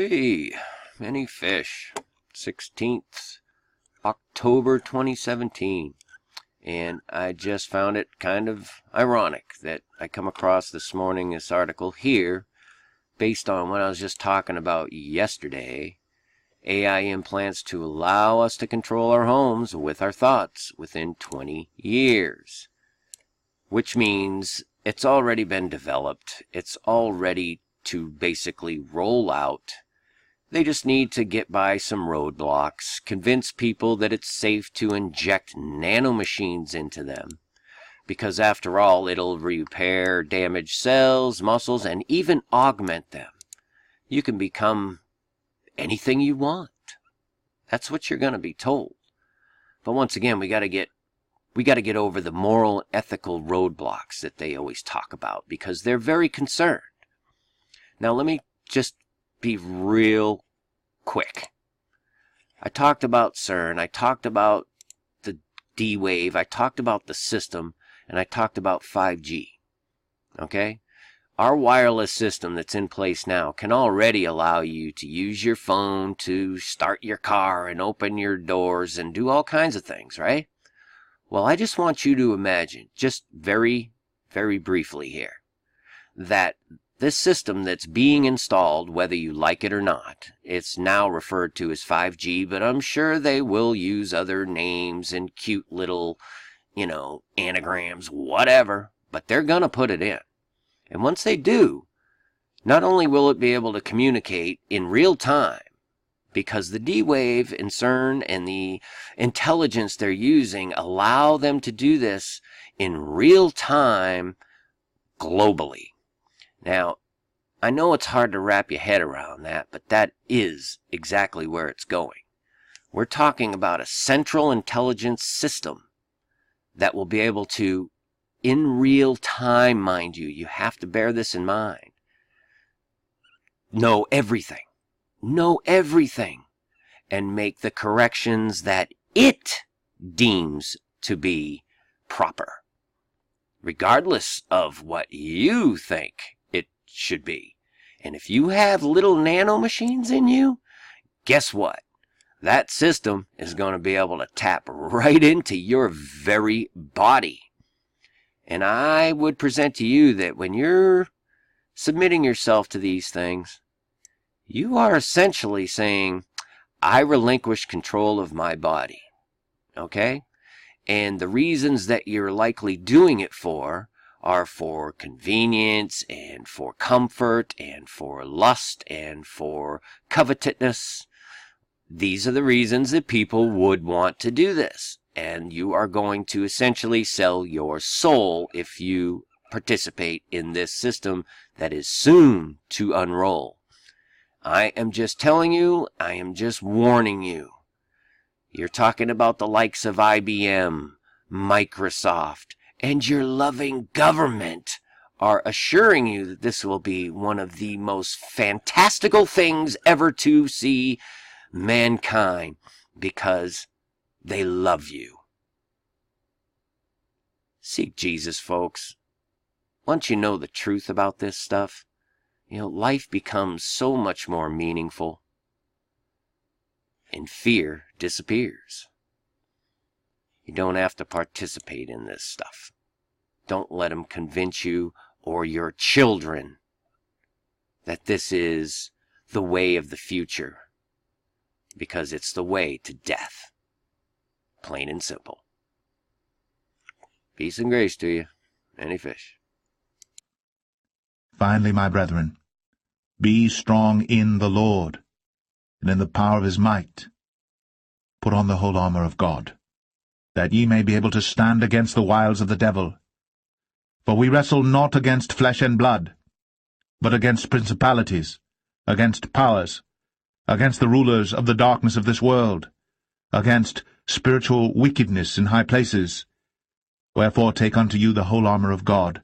Hey, many fish. 16th October 2017. And I just found it kind of ironic that I come across this morning this article here based on what I was just talking about yesterday. AI implants to allow us to control our homes with our thoughts within 20 years. Which means it's already been developed. It's all ready to basically roll out. They just need to get by some roadblocks, convince people that it's safe to inject nanomachines into them. Because after all, it'll repair damaged cells, muscles, and even augment them. You can become anything you want. That's what you're going to be told. But once again, we got to get over the moral and ethical roadblocks that they always talk about, because they're very concerned. Now let me just be real quick. I talked about CERN, I talked about the D-Wave, I talked about the system, and I talked about 5G. Okay? Our wireless system that's in place now can already allow you to use your phone to start your car and open your doors and do all kinds of things, right? Well, I just want you to imagine, just very, very briefly here, that this system that's being installed, whether you like it or not, it's now referred to as 5G, but I'm sure they will use other names and cute little, anagrams, whatever, but they're going to put it in. And once they do, not only will it be able to communicate in real time, because the D-Wave and CERN and the intelligence they're using allow them to do this in real time globally. Now, I know it's hard to wrap your head around that, but that is exactly where it's going. We're talking about a central intelligence system that will be able to, in real time, mind you, you have to bear this in mind, know everything, and make the corrections that it deems to be proper, regardless of what you think it should be. And if you have little nanomachines in you, guess what? That system is going to be able to tap right into your very body. And I would present to you that when you're submitting yourself to these things, you are essentially saying, I relinquish control of my body. Okay? And the reasons that you're likely doing it for are for convenience and for comfort and for lust and for covetousness. These are the reasons that people would want to do this. And you are going to essentially sell your soul if you participate in this system that is soon to unroll. I am just telling you, I am just warning you. You're talking about the likes of IBM, Microsoft, and your loving government are assuring you that this will be one of the most fantastical things ever to see mankind, because they love you. Seek Jesus, folks. Once you know the truth about this stuff, life becomes so much more meaningful, and fear disappears. You don't have to participate in this stuff. Don't let them convince you or your children that this is the way of the future, because it's the way to death. Plain and simple. Peace and grace to you. Any fish. Finally, my brethren, be strong in the Lord, and in the power of his might. Put on the whole armour of God, that ye may be able to stand against the wiles of the devil. For we wrestle not against flesh and blood, but against principalities, against powers, against the rulers of the darkness of this world, against spiritual wickedness in high places. Wherefore take unto you the whole armour of God,